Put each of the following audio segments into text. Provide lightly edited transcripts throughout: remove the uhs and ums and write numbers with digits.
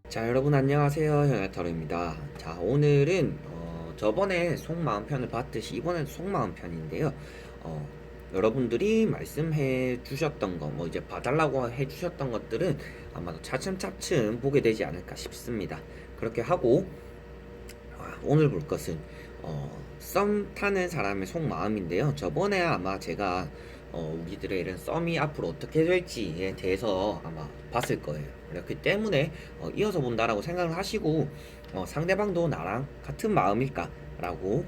자, 여러분 안녕하세요. 현아터루입니다. 자, 오늘은 저번에 속마음 편을 봤듯이 이번에도 속마음 편인데요. 어, 여러분들이 말씀해 주셨던 거, 뭐 이제 봐달라고 해 주셨던 것들은 아마도 차츰차츰 보게 되지 않을까 싶습니다. 그렇게 하고 오늘 볼 것은 썸 타는 사람의 속마음인데요. 저번에 아마 제가 우리들의 이런 썸이 앞으로 어떻게 될지에 대해서 아마 봤을 거예요. 그렇기 때문에 이어서 본다라고 생각을 하시고 상대방도 나랑 같은 마음일까라고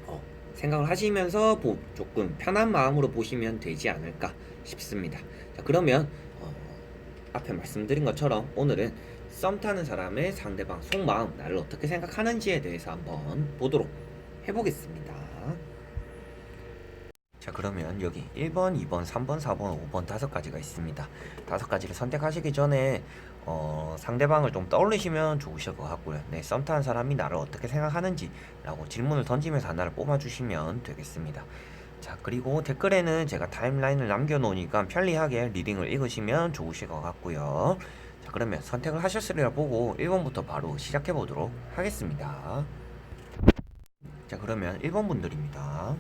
어, 생각을 하시면서 조금 편한 마음으로 보시면 되지 않을까 싶습니다. 자, 그러면 어, 앞에 말씀드린 것처럼 오늘은 썸 타는 사람의 상대방 속마음, 나를 어떻게 생각하는지에 대해서 한번 보도록 해보겠습니다. 자, 그러면 여기 1번, 2번, 3번, 4번, 5번 다섯 가지가 있습니다. 다섯 가지를 선택하시기 전에 상대방을 좀 떠올리시면 좋으실 것 같고요. 네, 썸 타는 사람이 나를 어떻게 생각하는지 라고 질문을 던지면서 하나를 뽑아주시면 되겠습니다. 자, 그리고 댓글에는 제가 타임라인을 남겨놓으니까 편리하게 리딩을 읽으시면 좋으실 것 같고요. 자, 그러면 선택을 하셨으리라 보고 1번부터 바로 시작해 보도록 하겠습니다. 자, 그러면 1번 분들입니다.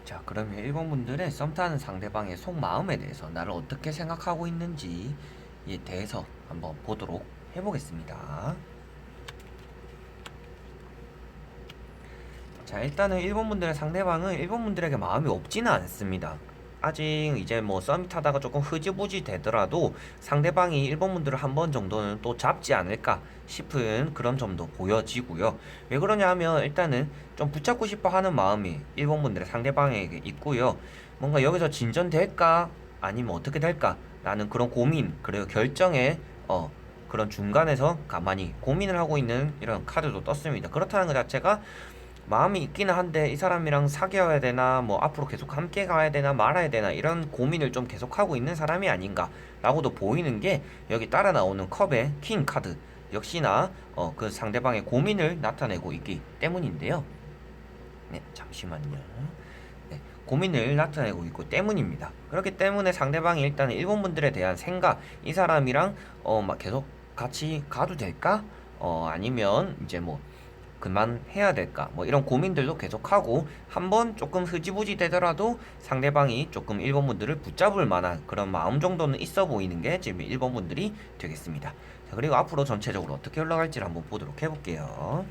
자, 그러면 1번 분들의 썸 타는 상대방의 속마음에 대해서 나를 어떻게 생각하고 있는지에 대해서 한번 보도록 해보겠습니다. 자, 일단은 1번 분들의 상대방은 1번 분들에게 마음이 없지는 않습니다. 아직 이제 뭐 썸 타다가 조금 흐지부지 되더라도 상대방이 1번 분들을 한 번 정도는 또 잡지 않을까 싶은 그런 점도 보여지고요. 왜 그러냐 하면 일단은 좀 붙잡고 싶어 하는 마음이 1번 분들의 상대방에게 있고요. 뭔가 여기서 진전될까 아니면 어떻게 될까 라는 그런 고민 그리고 결정에 그런 중간에서 가만히 고민을 하고 있는 이런 카드도 떴습니다. 그렇다는 것 자체가 마음이 있기는 한데 이 사람이랑 사귀어야 되나 뭐 앞으로 계속 함께 가야 되나 말아야 되나 이런 고민을 좀 계속하고 있는 사람이 아닌가 라고도 보이는 게 여기 따라 나오는 컵의 킹 카드 역시나 그 상대방의 고민을 나타내고 있기 때문인데요. 네, 잠시만요. 네, 고민을 나타내고 있고 때문입니다. 그렇기 때문에 상대방이 일단 일본 분들에 대한 생각, 이 사람이랑 막 계속 같이 가도 될까? 아니면 이제 뭐 그만해야 될까? 뭐 이런 고민들도 계속하고 한번 조금 흐지부지 되더라도 상대방이 조금 일본 분들을 붙잡을 만한 그런 마음 정도는 있어 보이는 게 지금 일본 분들이 되겠습니다. 자, 그리고 앞으로 전체적으로 어떻게 흘러갈지를 한번 보도록 해볼게요.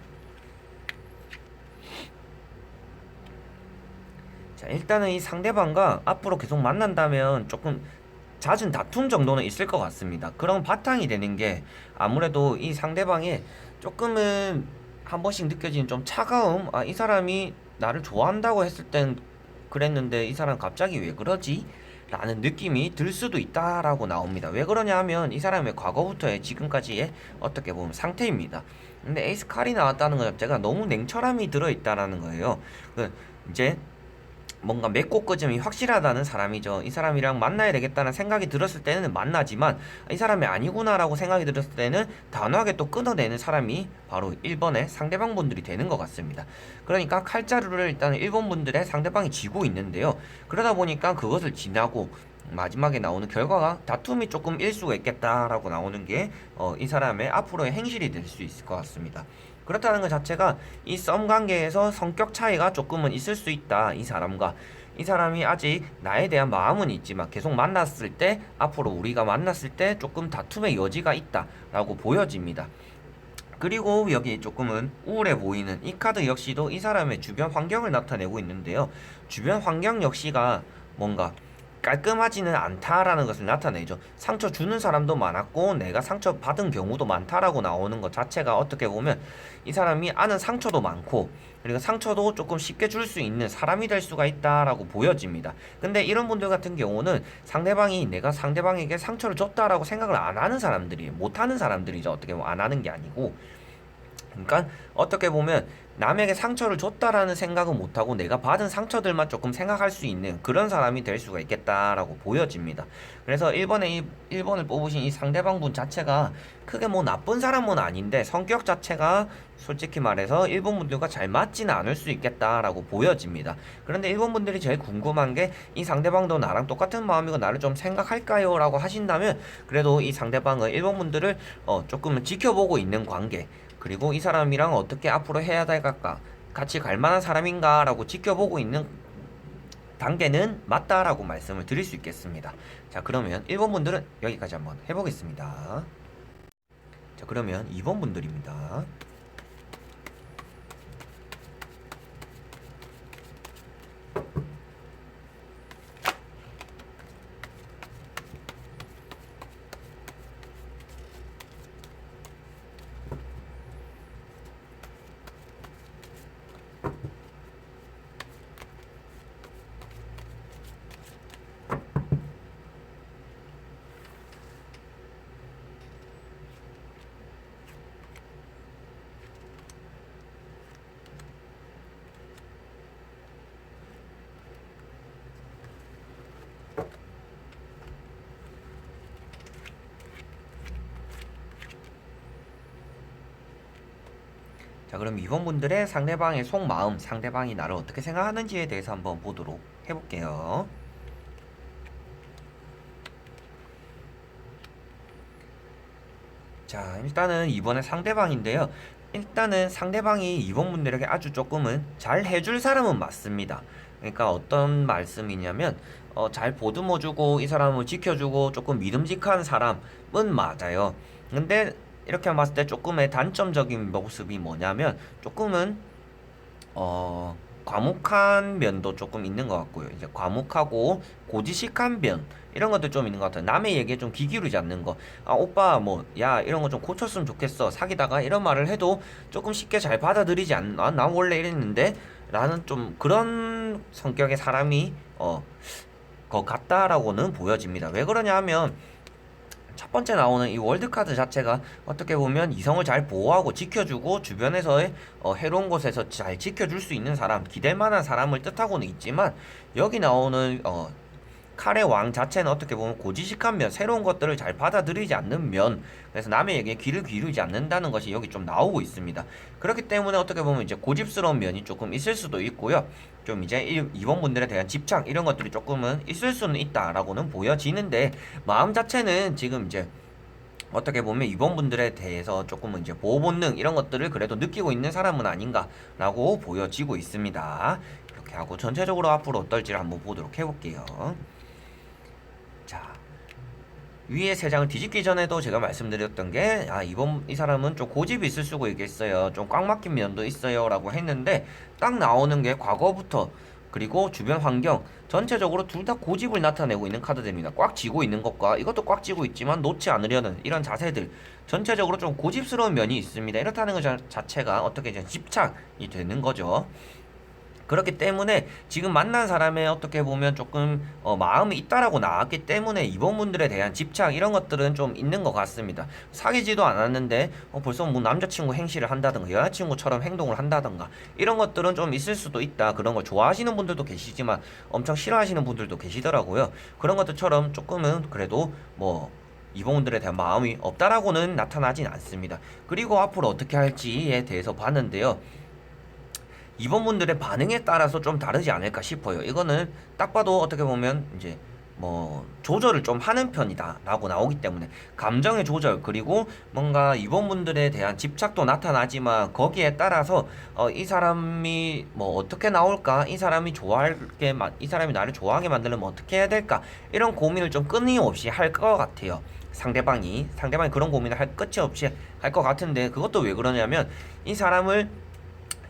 자, 일단은 이 상대방과 앞으로 계속 만난다면 조금 잦은 다툼 정도는 있을 것 같습니다. 그런 바탕이 되는 게 아무래도 이 상대방의 조금은 한 번씩 느껴지는 좀 차가움, 아, 이 사람이 나를 좋아한다고 했을 땐 그랬는데 이 사람 갑자기 왜 그러지? 라는 느낌이 들 수도 있다라고 나옵니다. 왜 그러냐 하면 이 사람의 과거부터의 지금까지의 어떻게 보면 상태입니다. 근데 에이스 칼이 나왔다는 것 자체가 너무 냉철함이 들어있다라는 거예요. 이제 뭔가 맺고 끄짐이 확실하다는 사람이죠. 이 사람이랑 만나야 되겠다는 생각이 들었을 때는 만나지만 이 사람이 아니구나라고 생각이 들었을 때는 단호하게 또 끊어내는 사람이 바로 1번의 상대방 분들이 되는 것 같습니다. 그러니까 칼자루를 일단 1번 분들의 상대방이 쥐고 있는데요. 그러다 보니까 그것을 지나고 마지막에 나오는 결과가 다툼이 조금 일 수가 있겠다라고 나오는 게 이 사람의 앞으로의 행실이 될 수 있을 것 같습니다. 그렇다는 것 자체가 이 썸 관계에서 성격 차이가 조금은 있을 수 있다. 이 사람과 이 사람이 아직 나에 대한 마음은 있지만 계속 만났을 때 앞으로 우리가 만났을 때 조금 다툼의 여지가 있다라고 보여집니다. 그리고 여기 조금은 우울해 보이는 이 카드 역시도 이 사람의 주변 환경을 나타내고 있는데요. 주변 환경 역시가 뭔가 깔끔하지는 않다라는 것을 나타내죠. 상처 주는 사람도 많았고 내가 상처 받은 경우도 많다라고 나오는 것 자체가 어떻게 보면 이 사람이 아는 상처도 많고 그리고 상처도 조금 쉽게 줄 수 있는 사람이 될 수가 있다라고 보여집니다. 근데 이런 분들 같은 경우는 상대방이 내가 상대방에게 상처를 줬다라고 생각을 안 하는 사람들이에요. 못 하는 사람들이죠. 어떻게 보면 안 하는 게 아니고. 그러니까 어떻게 보면 남에게 상처를 줬다라는 생각은 못하고 내가 받은 상처들만 조금 생각할 수 있는 그런 사람이 될 수가 있겠다라고 보여집니다. 그래서 1번을 뽑으신 이 상대방 분 자체가 크게 뭐 나쁜 사람은 아닌데 성격 자체가 솔직히 말해서 1번 분들과 잘 맞지는 않을 수 있겠다라고 보여집니다. 그런데 1번 분들이 제일 궁금한 게 이 상대방도 나랑 똑같은 마음이고 나를 좀 생각할까요? 라고 하신다면 그래도 이 상대방은 1번 분들을 조금은 지켜보고 있는 관계 그리고 이 사람이랑 어떻게 앞으로 해야 될까? 같이 갈 만한 사람인가? 라고 지켜보고 있는 단계는 맞다라고 말씀을 드릴 수 있겠습니다. 자, 그러면 1번 분들은 여기까지 한번 해보겠습니다. 자, 그러면 2번 분들입니다. 자, 그럼 2번 분들의 상대방의 속마음, 상대방이 나를 어떻게 생각하는지에 대해서 한번 보도록 해볼게요. 자, 일단은 이번에 상대방인데요. 일단은 상대방이 2번 분들에게 아주 조금은 잘 해줄 사람은 맞습니다. 그러니까 어떤 말씀이냐면 잘 보듬어주고 이 사람을 지켜주고 조금 믿음직한 사람은 맞아요. 근데 이렇게 봤을 때 조금의 단점적인 모습이 뭐냐면 조금은 과묵한 면도 조금 있는 것 같고요. 이제 과묵하고 고지식한 면 이런 것도 좀 있는 것 같아요. 남의 얘기에 좀 귀 기울이지 않는 거. 아, 오빠 뭐 야 이런 거 좀 고쳤으면 좋겠어. 사귀다가 이런 말을 해도 조금 쉽게 잘 받아들이지 않나? 나 원래 이랬는데 라는 좀 그런 성격의 사람이 것 같다라고는 보여집니다. 왜 그러냐 하면 첫 번째 나오는 이 월드카드 자체가 어떻게 보면 이성을 잘 보호하고 지켜주고 주변에서의 해로운 곳에서 잘 지켜줄 수 있는 사람, 기댈 만한 사람을 뜻하고는 있지만 여기 나오는 칼의 왕 자체는 어떻게 보면 고지식한 면, 새로운 것들을 잘 받아들이지 않는 면, 그래서 남의 얘기에 귀를 기울이지 않는다는 것이 여기 좀 나오고 있습니다. 그렇기 때문에 어떻게 보면 이제 고집스러운 면이 조금 있을 수도 있고요. 좀 이제 2번 분들에 대한 집착 이런 것들이 조금은 있을 수는 있다라고는 보여지는데 마음 자체는 지금 이제 어떻게 보면 2번 분들에 대해서 조금은 이제 보호 본능 이런 것들을 그래도 느끼고 있는 사람은 아닌가라고 보여지고 있습니다. 이렇게 하고 전체적으로 앞으로 어떨지를 한번 보도록 해볼게요. 자, 위에 세 장을 뒤집기 전에도 제가 말씀드렸던 게 이 사람은 좀 고집이 있을 수가 있겠어요. 좀 꽉 막힌 면도 있어요 라고 했는데 딱 나오는 게 과거부터 그리고 주변 환경 전체적으로 둘 다 고집을 나타내고 있는 카드들입니다. 꽉 쥐고 있는 것과 이것도 꽉 쥐고 있지만 놓지 않으려는 이런 자세들 전체적으로 좀 고집스러운 면이 있습니다. 이렇다는 것 자체가 어떻게 이제 집착이 되는 거죠. 그렇기 때문에 지금 만난 사람의 어떻게 보면 조금 마음이 있다라고 나왔기 때문에 이번 분들에 대한 집착 이런 것들은 좀 있는 것 같습니다. 사귀지도 않았는데 벌써 뭐 남자친구 행실을 한다든가 여자친구처럼 행동을 한다든가 이런 것들은 좀 있을 수도 있다. 그런 걸 좋아하시는 분들도 계시지만 엄청 싫어하시는 분들도 계시더라고요. 그런 것들처럼 조금은 그래도 뭐 이분들에 대한 마음이 없다라고는 나타나진 않습니다. 그리고 앞으로 어떻게 할지에 대해서 봤는데요. 이번 분들의 반응에 따라서 좀 다르지 않을까 싶어요. 이거는 딱 봐도 어떻게 보면 이제 뭐 조절을 좀 하는 편이다 라고 나오기 때문에 감정의 조절 그리고 뭔가 이번 분들에 대한 집착도 나타나지만 거기에 따라서 이 사람이 뭐 어떻게 나올까 이 사람이 이 사람이 나를 좋아하게 만들려면 어떻게 해야 될까 이런 고민을 좀 끊임없이 할 것 같아요. 상대방이 그런 고민을 할 끝이 없이 할 것 같은데 그것도 왜 그러냐면 이 사람을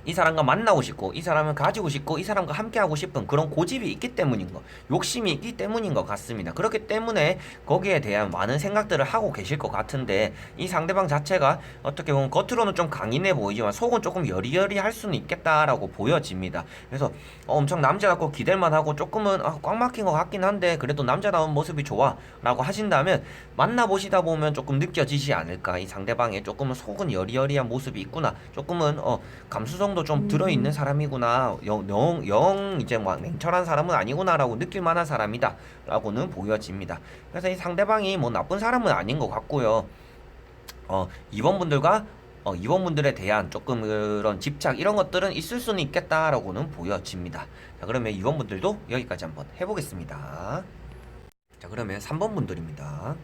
이 사람과 만나고 싶고 이 사람을 가지고 싶고 이 사람과 함께하고 싶은 그런 고집이 있기 때문인 거, 욕심이 있기 때문인 것 같습니다. 그렇기 때문에 거기에 대한 많은 생각들을 하고 계실 것 같은데, 이 상대방 자체가 어떻게 보면 겉으로는 좀 강인해 보이지만 속은 조금 여리여리할 수는 있겠다라고 보여집니다. 그래서 엄청 남자답고 기댈만 하고 조금은 꽉 막힌 것 같긴 한데 그래도 남자다운 모습이 좋아 라고 하신다면, 만나보시다 보면 조금 느껴지지 않을까. 이 상대방의 조금은 속은 여리여리한 모습이 있구나, 조금은 감수성도 좀 들어있는 사람이구나, 영 이제 막 냉철한 사람은 아니구나라고 느낄 만한 사람이다 라고는 보여집니다. 그래서 이 상대방이 뭐 나쁜 사람은 아닌 것 같고요. 이번분들과 이번분들에 대한 조금 그런 집착 이런 것들은 있을 수는 있겠다라고는 보여집니다. 자, 그러면 이번분들도 여기까지 한번 해보겠습니다. 자, 그러면 3번 분들입니다.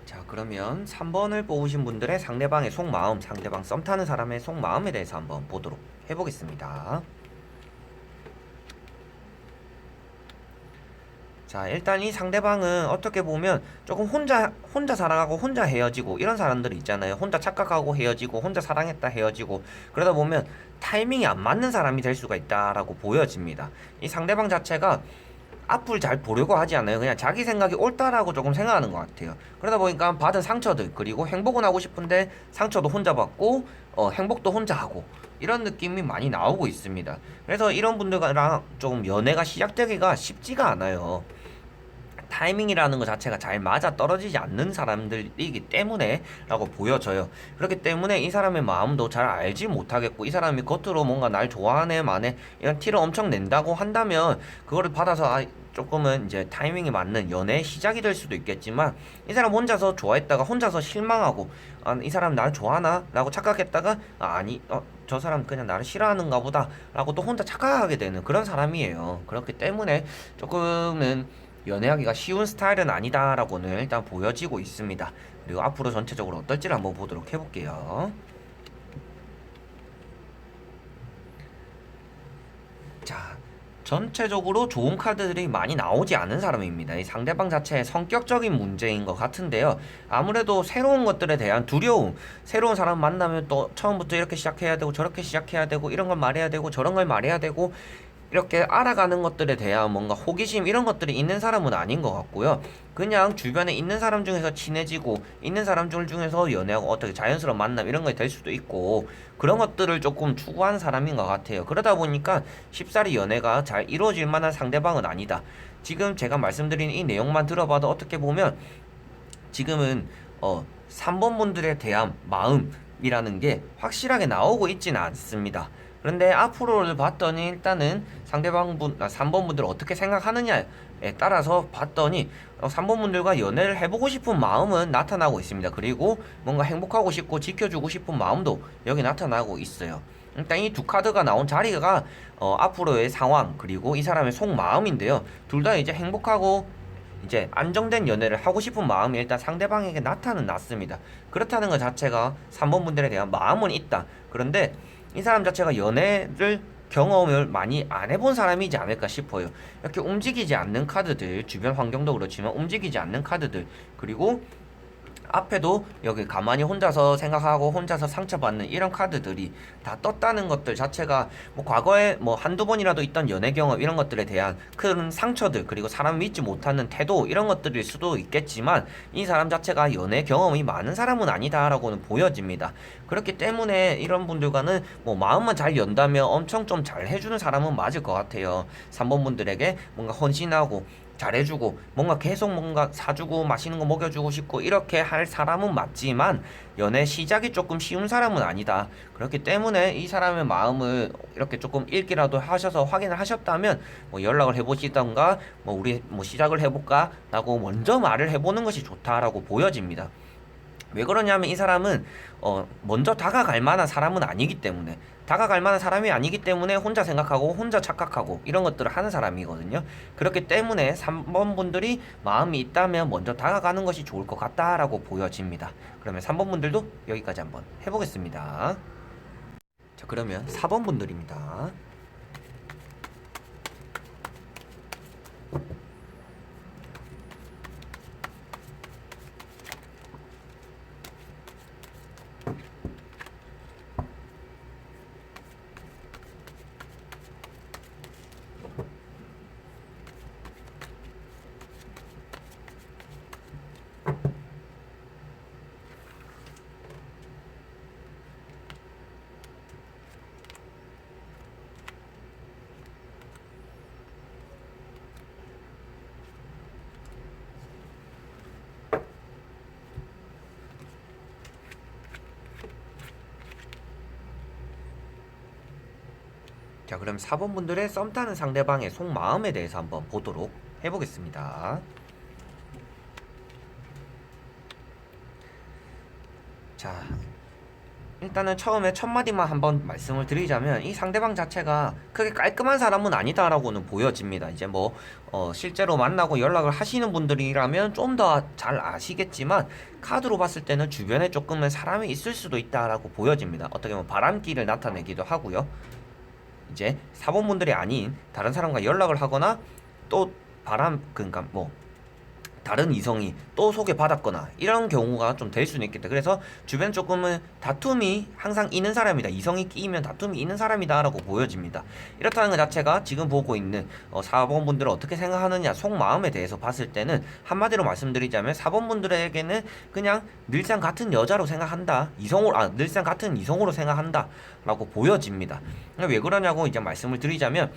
자, 그러면 3번을 뽑으신 분들의 상대방의 속마음, 상대방 썸 타는 사람의 속마음에 대해서 한번 보도록 해보겠습니다. 자, 일단 이 상대방은 어떻게 보면 조금 혼자 사랑하고 혼자 헤어지고 이런 사람들이 있잖아요. 혼자 착각하고 헤어지고 혼자 사랑했다 헤어지고, 그러다 보면 타이밍이 안 맞는 사람이 될 수가 있다라고 보여집니다. 이 상대방 자체가 앞을 잘 보려고 하지 않아요. 그냥 자기 생각이 옳다라고 조금 생각하는 것 같아요. 그러다 보니까 받은 상처들, 그리고 행복은 하고 싶은데 상처도 혼자 받고 행복도 혼자 하고, 이런 느낌이 많이 나오고 있습니다. 그래서 이런 분들랑 좀 연애가 시작되기가 쉽지가 않아요. 타이밍이라는 것 자체가 잘 맞아 떨어지지 않는 사람들이기 때문에 라고 보여져요. 그렇기 때문에 이 사람의 마음도 잘 알지 못하겠고, 이 사람이 겉으로 뭔가 날 좋아하네 마네 이런 티를 엄청 낸다고 한다면 그거를 받아서 조금은 이제 타이밍이 맞는 연애의 시작이 될 수도 있겠지만, 이 사람 혼자서 좋아했다가 혼자서 실망하고 이 사람 나를 좋아하나? 라고 착각했다가 아니 저 사람 그냥 나를 싫어하는가 보다 라고 또 혼자 착각하게 되는 그런 사람이에요. 그렇기 때문에 조금은 연애하기가 쉬운 스타일은 아니다라고는 일단 보여지고 있습니다. 그리고 앞으로 전체적으로 어떨지를 한번 보도록 해볼게요. 자, 전체적으로 좋은 카드들이 많이 나오지 않은 사람입니다. 이 상대방 자체의 성격적인 문제인 것 같은데요. 아무래도 새로운 것들에 대한 두려움, 새로운 사람 만나면 또 처음부터 이렇게 시작해야 되고 저렇게 시작해야 되고 이런 걸 말해야 되고 저런 걸 말해야 되고, 이렇게 알아가는 것들에 대한 뭔가 호기심 이런 것들이 있는 사람은 아닌 것 같고요. 그냥 주변에 있는 사람 중에서 친해지고 있는 사람들 중에서 연애하고 어떻게 자연스러운 만남 이런 게 될 수도 있고, 그런 것들을 조금 추구하는 사람인 것 같아요. 그러다 보니까 쉽사리 연애가 잘 이루어질 만한 상대방은 아니다. 지금 제가 말씀드린 이 내용만 들어봐도 어떻게 보면 지금은 3번 분들에 대한 마음이라는 게 확실하게 나오고 있지는 않습니다. 그런데 앞으로를 봤더니 일단은 상대방 3번 분들 어떻게 생각하느냐에 따라서 봤더니 3번 분들과 연애를 해보고 싶은 마음은 나타나고 있습니다. 그리고 뭔가 행복하고 싶고 지켜주고 싶은 마음도 여기 나타나고 있어요. 일단 이 두 카드가 나온 자리가 앞으로의 상황 그리고 이 사람의 속마음인데요. 둘 다 이제 행복하고 이제 안정된 연애를 하고 싶은 마음이 일단 상대방에게 나타는 났습니다. 그렇다는 것 자체가 3번 분들에 대한 마음은 있다. 그런데 이 사람 자체가 연애를 경험을 많이 안 해본 사람이지 않을까 싶어요. 이렇게 움직이지 않는 카드들, 주변 환경도 그렇지만 움직이지 않는 카드들, 그리고 앞에도 여기 가만히 혼자서 생각하고 혼자서 상처받는 이런 카드들이 다 떴다는 것들 자체가 뭐 과거에 뭐 한두 번이라도 있던 연애 경험 이런 것들에 대한 큰 상처들, 그리고 사람 믿지 못하는 태도 이런 것들일 수도 있겠지만, 이 사람 자체가 연애 경험이 많은 사람은 아니다라고는 보여집니다. 그렇기 때문에 이런 분들과는 뭐 마음만 잘 연다면 엄청 좀 잘 해주는 사람은 맞을 것 같아요. 3번 분들에게 뭔가 헌신하고 잘해주고 뭔가 계속 뭔가 사주고 맛있는 거 먹여주고 싶고 이렇게 할 사람은 맞지만 연애 시작이 조금 쉬운 사람은 아니다. 그렇기 때문에 이 사람의 마음을 이렇게 조금 읽기라도 하셔서 확인을 하셨다면 뭐 연락을 해보시던가 뭐 우리 뭐 시작을 해볼까 라고 먼저 말을 해보는 것이 좋다라고 보여집니다. 왜 그러냐면 이 사람은 먼저 다가갈 만한 사람은 아니기 때문에, 다가갈 만한 사람이 아니기 때문에 혼자 생각하고 혼자 착각하고 이런 것들을 하는 사람이거든요. 그렇기 때문에 3번 분들이 마음이 있다면 먼저 다가가는 것이 좋을 것 같다라고 보여집니다. 그러면 3번 분들도 여기까지 한번 해보겠습니다. 자, 그러면 4번 분들입니다. 자, 그럼 4번 분들의 썸 타는 상대방의 속마음에 대해서 한번 보도록 해보겠습니다. 자, 일단은 처음에 첫 마디만 한번 말씀을 드리자면 이 상대방 자체가 크게 깔끔한 사람은 아니다라고는 보여집니다. 이제 뭐 실제로 만나고 연락을 하시는 분들이라면 좀 더 잘 아시겠지만 카드로 봤을 때는 주변에 조금은 사람이 있을 수도 있다라고 보여집니다. 어떻게 보면 바람기를 나타내기도 하고요. 이제 사본분들이 아닌 다른 사람과 연락을 하거나 또 그러니까 뭐 다른 이성이 또 소개받았거나 이런 경우가 좀 될 수는 있겠다. 그래서 주변 조금은 다툼이 항상 있는 사람이다. 이성이 끼이면 다툼이 있는 사람이다 라고 보여집니다. 이렇다는 것 자체가 지금 보고 있는 4번 분들은 어떻게 생각하느냐 속마음에 대해서 봤을 때는 한마디로 말씀드리자면 4번 분들에게는 그냥 늘상 같은 여자로 생각한다. 늘상 같은 이성으로 생각한다 라고 보여집니다. 왜 그러냐고 이제 말씀을 드리자면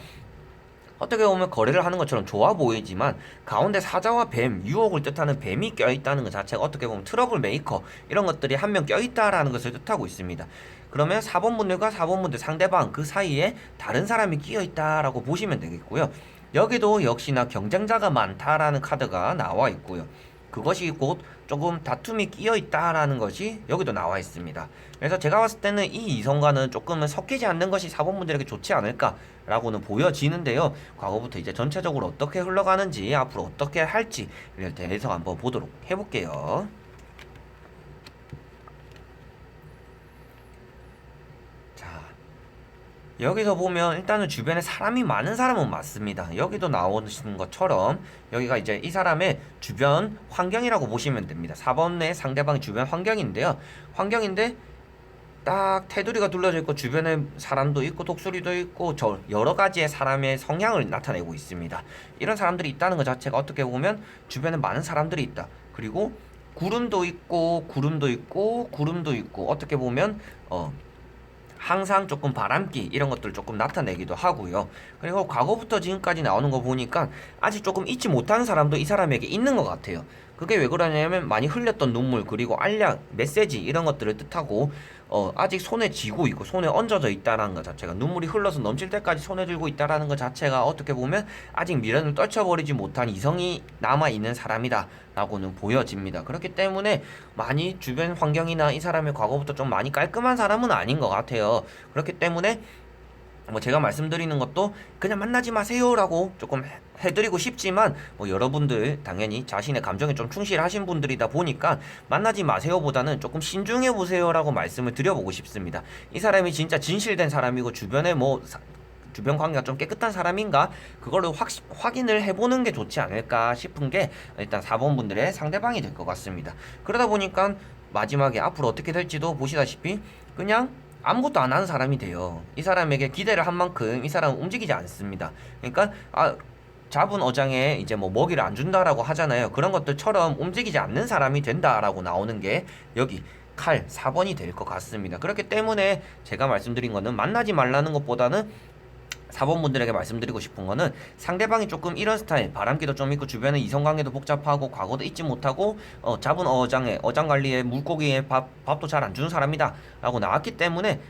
어떻게 보면 거래를 하는 것처럼 좋아 보이지만 가운데 사자와 뱀, 유혹을 뜻하는 뱀이 껴있다는 것 자체가 어떻게 보면 트러블 메이커 이런 것들이 한 명 껴있다라는 것을 뜻하고 있습니다. 그러면 4번 분들과 4번 분들 상대방 그 사이에 다른 사람이 끼어있다라고 보시면 되겠고요. 여기도 역시나 경쟁자가 많다라는 카드가 나와 있고요. 그것이 곧 조금 다툼이 끼어 있다라는 것이 여기도 나와 있습니다. 그래서 제가 봤을 때는 이 이성과는 조금은 섞이지 않는 것이 4번 분들에게 좋지 않을까라고는 보여지는데요. 과거부터 이제 전체적으로 어떻게 흘러가는지 앞으로 어떻게 할지에 대해서 한번 보도록 해볼게요. 여기서 보면 일단은 주변에 사람이 많은 사람은 맞습니다. 여기도 나오는 것처럼 여기가 이제 이 사람의 주변 환경이라고 보시면 됩니다. 4번의 상대방의 주변 환경인데요. 환경인데 딱 테두리가 둘러져 있고 주변에 사람도 있고 독수리도 있고 여러 가지의 사람의 성향을 나타내고 있습니다. 이런 사람들이 있다는 것 자체가 어떻게 보면 주변에 많은 사람들이 있다. 그리고 구름도 있고 구름도 있고 구름도 있고 어떻게 보면 항상 조금 바람기 이런 것들을 조금 나타내기도 하고요. 그리고 과거부터 지금까지 나오는 거 보니까 아직 조금 잊지 못하는 사람도 이 사람에게 있는 것 같아요. 그게 왜 그러냐면 많이 흘렸던 눈물 그리고 알약, 메시지 이런 것들을 뜻하고 아직 손에 쥐고 있고 손에 얹어져 있다라는 것 자체가 눈물이 흘러서 넘칠 때까지 손에 들고 있다라는 것 자체가 어떻게 보면 아직 미련을 떨쳐버리지 못한 이성이 남아있는 사람이다 라고는 보여집니다. 그렇기 때문에 많이 주변 환경이나 이 사람의 과거부터 좀 많이 깔끔한 사람은 아닌 것 같아요. 그렇기 때문에 뭐 제가 말씀드리는 것도 그냥 만나지 마세요라고 조금 해드리고 싶지만 뭐 여러분들 당연히 자신의 감정에 좀 충실하신 분들이다 보니까 만나지 마세요보다는 조금 신중해 보세요라고 말씀을 드려보고 싶습니다. 이 사람이 진짜 진실된 사람이고 주변에 뭐 주변 관계가 좀 깨끗한 사람인가 그걸로 확인을 해보는 게 좋지 않을까 싶은 게 일단 4번 분들의 상대방이 될 것 같습니다. 그러다 보니까 마지막에 앞으로 어떻게 될지도 보시다시피 그냥 아무것도 안 하는 사람이 돼요. 이 사람에게 기대를 한 만큼 이 사람은 움직이지 않습니다. 그러니까 잡은 어장에 이제 뭐 먹이를 안 준다라고 하잖아요. 그런 것들처럼 움직이지 않는 사람이 된다라고 나오는 게 여기 칼 4번이 될 것 같습니다. 그렇기 때문에 제가 말씀드린 거는 만나지 말라는 것보다는 4번분들에게 말씀드리고 싶은 거는 상대방이 조금 이런 스타일, 바람기도 좀 있고 주변에 이성관계도 복잡하고 과거도 잊지 못하고 잡은 어장관리에 물고기에 밥도 잘 안 주는 사람이다 라고 나왔기 때문에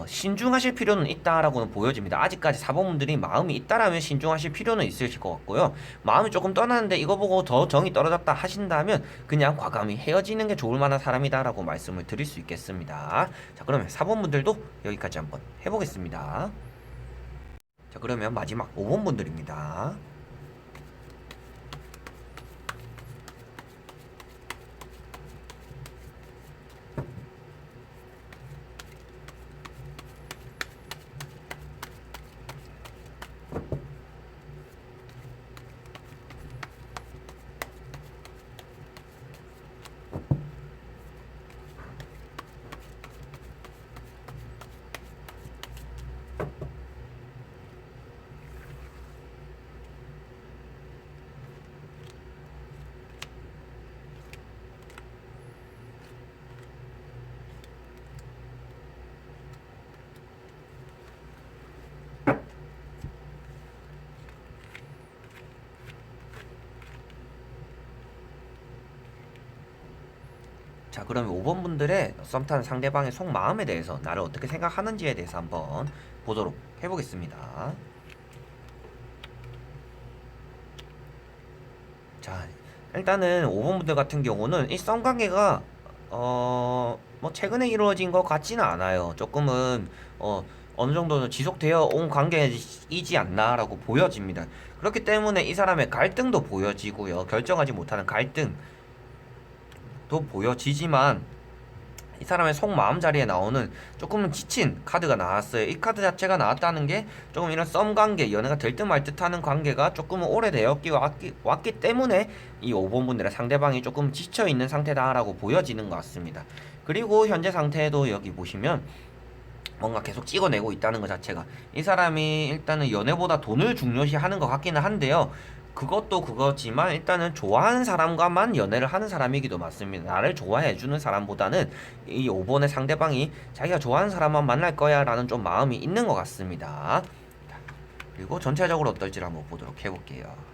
신중하실 필요는 있다라고는 보여집니다. 아직까지 4번분들이 마음이 있다라면 신중하실 필요는 있으실 것 같고요. 마음이 조금 떠나는데 이거 보고 더 정이 떨어졌다 하신다면 그냥 과감히 헤어지는 게 좋을 만한 사람이다라고 말씀을 드릴 수 있겠습니다. 자, 그러면 4번분들도 여기까지 한번 해보겠습니다. 자, 그러면 마지막 5번분들입니다. 자, 그러면 5번분들의 썸 타는 상대방의 속마음에 대해서 나를 어떻게 생각하는지에 대해서 한번 보도록 해보겠습니다. 자, 일단은 5번분들 같은 경우는 이 썸 관계가 뭐 최근에 이루어진 것 같지는 않아요. 조금은 어느 정도는 지속되어 온 관계이지 않나라고 보여집니다. 그렇기 때문에 이 사람의 갈등도 보여지고요. 결정하지 못하는 갈등도 보여지지만 이 사람의 속마음 자리에 나오는 조금은 지친 카드가 나왔어요. 이 카드 자체가 나왔다는 게 조금 이런 썸 관계, 연애가 될 듯 말 듯 하는 관계가 조금은 오래되었기 왔기 때문에 이 5번분들의 상대방이 조금 지쳐있는 상태다라고 보여지는 것 같습니다. 그리고 현재 상태에도 여기 보시면 뭔가 계속 찍어내고 있다는 것 자체가 이 사람이 일단은 연애보다 돈을 중요시하는 것 같기는 한데요. 그것도 그거지만 일단은 좋아하는 사람과만 연애를 하는 사람이기도 맞습니다. 나를 좋아해주는 사람보다는 이 5번의 상대방이 자기가 좋아하는 사람만 만날 거야 라는 좀 마음이 있는 것 같습니다. 그리고 전체적으로 어떨지 한번 보도록 해볼게요.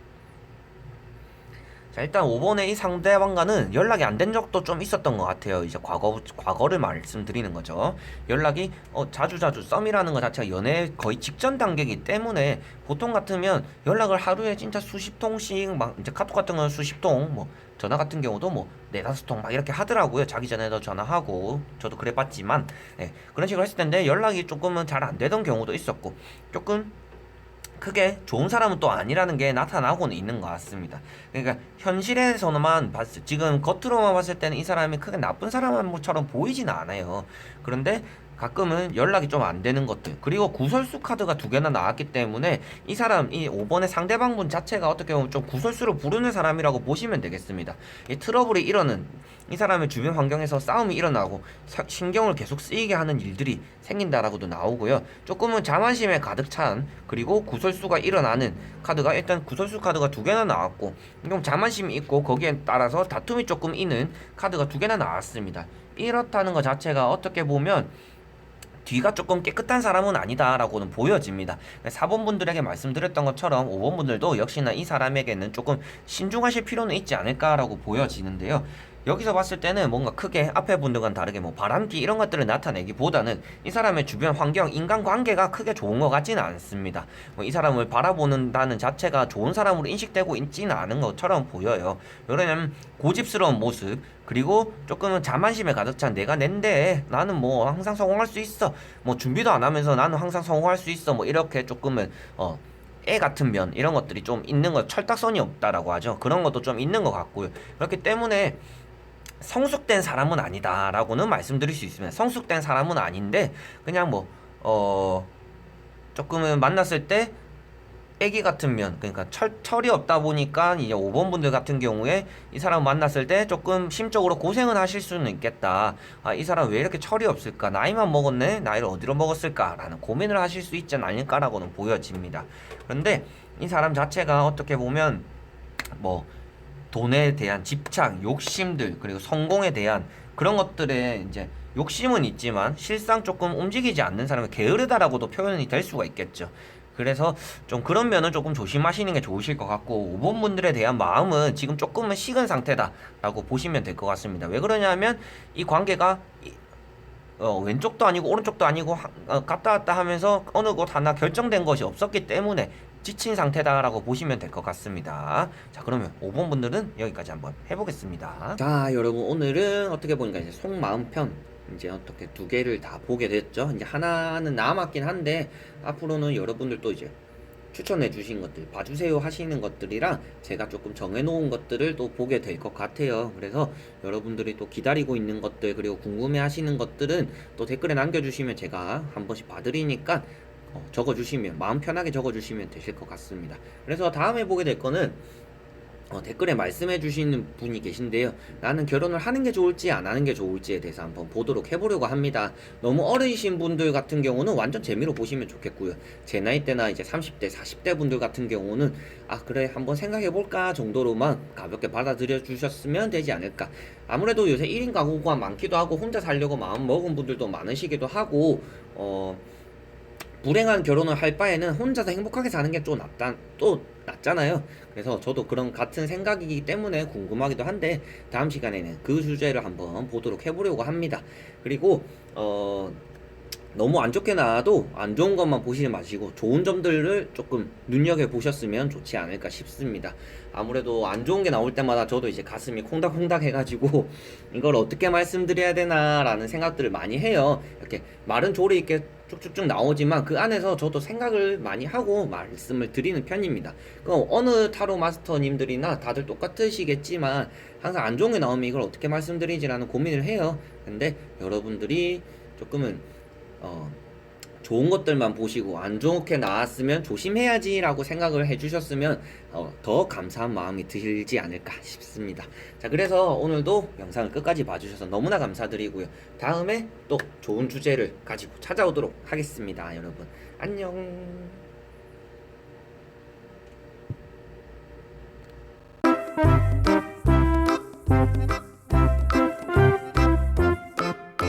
자, 일단 5번의 이 상대방과는 연락이 안 된 적도 좀 있었던 것 같아요. 이제 과거를 말씀드리는 거죠. 연락이 자주자주 썸이라는 것 자체가 연애 거의 직전 단계이기 때문에 보통 같으면 연락을 하루에 진짜 수십 통씩 막 이제 카톡 같은 건 수십 통, 뭐 전화 같은 경우도 뭐 네다섯 통 막 이렇게 하더라고요. 자기 전에도 전화하고 저도 그래 봤지만 그런 식으로 했을 텐데 연락이 조금은 잘 안 되던 경우도 있었고 조금 크게 좋은 사람은 또 아니라는 게 나타나고는 있는 것 같습니다. 그러니까 현실에서만 지금 겉으로만 봤을 때는 이 사람이 크게 나쁜 사람처럼 보이지는 않아요. 그런데 가끔은 연락이 좀 안 되는 것들, 그리고 구설수 카드가 두 개나 나왔기 때문에 이 사람, 이 5번의 상대방분 자체가 어떻게 보면 좀 구설수를 부르는 사람이라고 보시면 되겠습니다. 이 트러블이 일어는 이 사람의 주변 환경에서 싸움이 일어나고 신경을 계속 쓰이게 하는 일들이 생긴다라고도 나오고요. 조금은 자만심에 가득 찬, 그리고 구설수가 일어나는 카드가 일단 구설수 카드가 두 개나 나왔고, 좀 자만심이 있고 거기에 따라서 다툼이 조금 있는 카드가 두 개나 나왔습니다. 이렇다는 것 자체가 어떻게 보면 뒤가 조금 깨끗한 사람은 아니다라고는 보여집니다. 4번분들에게 말씀드렸던 것처럼 5번분들도 역시나 이 사람에게는 조금 신중하실 필요는 있지 않을까라고 보여지는데요. 여기서 봤을 때는 뭔가 크게 앞에 분들과는 다르게 뭐 바람기 이런 것들을 나타내기보다는 이 사람의 주변 환경, 인간관계가 크게 좋은 것 같지는 않습니다. 뭐 이 사람을 바라보는다는 자체가 좋은 사람으로 인식되고 있지는 않은 것처럼 보여요. 왜냐면 고집스러운 모습, 그리고 조금은 자만심에 가득 찬 내가 낸데 나는 뭐 항상 성공할 수 있어, 뭐 준비도 안 하면서 나는 항상 성공할 수 있어, 뭐 이렇게 조금은 애 같은 면 이런 것들이 좀 있는 것, 철딱선이 없다라고 하죠. 그런 것도 좀 있는 것 같고요. 그렇기 때문에 성숙된 사람은 아니다라고는 말씀드릴 수 있습니다. 성숙된 사람은 아닌데 그냥 뭐 조금은 만났을 때 애기 같은 면, 그러니까 철이 없다 보니까 이제 5번 분들 같은 경우에 이 사람 만났을 때 조금 심적으로 고생은 하실 수는 있겠다. 아, 이 사람 왜 이렇게 철이 없을까? 나이만 먹었네? 나이를 어디로 먹었을까? 라는 고민을 하실 수 있지 않을까라고는 보여집니다. 그런데 이 사람 자체가 어떻게 보면 뭐 돈에 대한 집착, 욕심들, 그리고 성공에 대한 그런 것들에 이제 욕심은 있지만 실상 조금 움직이지 않는 사람은 게으르다라고도 표현이 될 수가 있겠죠. 그래서 좀 그런 면은 조금 조심하시는 게 좋으실 것 같고 5번 분들에 대한 마음은 지금 조금은 식은 상태다라고 보시면 될 것 같습니다. 왜 그러냐면 이 관계가 왼쪽도 아니고 오른쪽도 아니고 갔다 왔다 하면서 어느 곳 하나 결정된 것이 없었기 때문에 지친 상태다라고 보시면 될 것 같습니다. 자, 그러면 5번 분들은 여기까지 한번 해보겠습니다. 자, 여러분 오늘은 어떻게 보니까 이제 속마음 편 이제 어떻게 두 개를 다 보게 됐죠. 이제 하나는 남았긴 한데 앞으로는 여러분들도 이제 추천해 주신 것들, 봐주세요 하시는 것들이랑 제가 조금 정해놓은 것들을 또 보게 될 것 같아요. 그래서 여러분들이 또 기다리고 있는 것들, 그리고 궁금해 하시는 것들은 또 댓글에 남겨주시면 제가 한 번씩 봐드리니까 적어주시면, 마음 편하게 적어주시면 되실 것 같습니다. 그래서 다음에 보게 될 거는 댓글에 말씀해 주시는 분이 계신데요. 나는 결혼을 하는 게 좋을지 안 하는 게 좋을지에 대해서 한번 보도록 해보려고 합니다. 너무 어리신 분들 같은 경우는 완전 재미로 보시면 좋겠고요. 제 나이대나 이제 30대, 40대 분들 같은 경우는 아 그래 한번 생각해볼까 정도로만 가볍게 받아들여 주셨으면 되지 않을까. 아무래도 요새 1인 가구가 많기도 하고 혼자 살려고 마음 먹은 분들도 많으시기도 하고 불행한 결혼을 할 바에는 혼자서 행복하게 사는 게 또 낫잖아요. 그래서 저도 그런 같은 생각이기 때문에 궁금하기도 한데 다음 시간에는 그 주제를 한번 보도록 해보려고 합니다. 그리고 너무 안 좋게 나와도 안 좋은 것만 보시지 마시고 좋은 점들을 조금 눈여겨보셨으면 좋지 않을까 싶습니다. 아무래도 안 좋은 게 나올 때마다 저도 이제 가슴이 콩닥콩닥 해가지고 이걸 어떻게 말씀드려야 되나 라는 생각들을 많이 해요. 이렇게 말은 조리 있게 쭉쭉쭉 나오지만 그 안에서 저도 생각을 많이 하고 말씀을 드리는 편입니다. 그럼 어느 타로 마스터님들이나 다들 똑같으시겠지만 항상 안 좋은 게 나오면 이걸 어떻게 말씀드리지라는 고민을 해요. 근데 여러분들이 조금은 좋은 것들만 보시고 안 좋게 나왔으면 조심해야지 라고 생각을 해주셨으면 더 감사한 마음이 들지 않을까 싶습니다. 자, 그래서 오늘도 영상을 끝까지 봐주셔서 너무나 감사드리고요. 다음에 또 좋은 주제를 가지고 찾아오도록 하겠습니다. 여러분 안녕.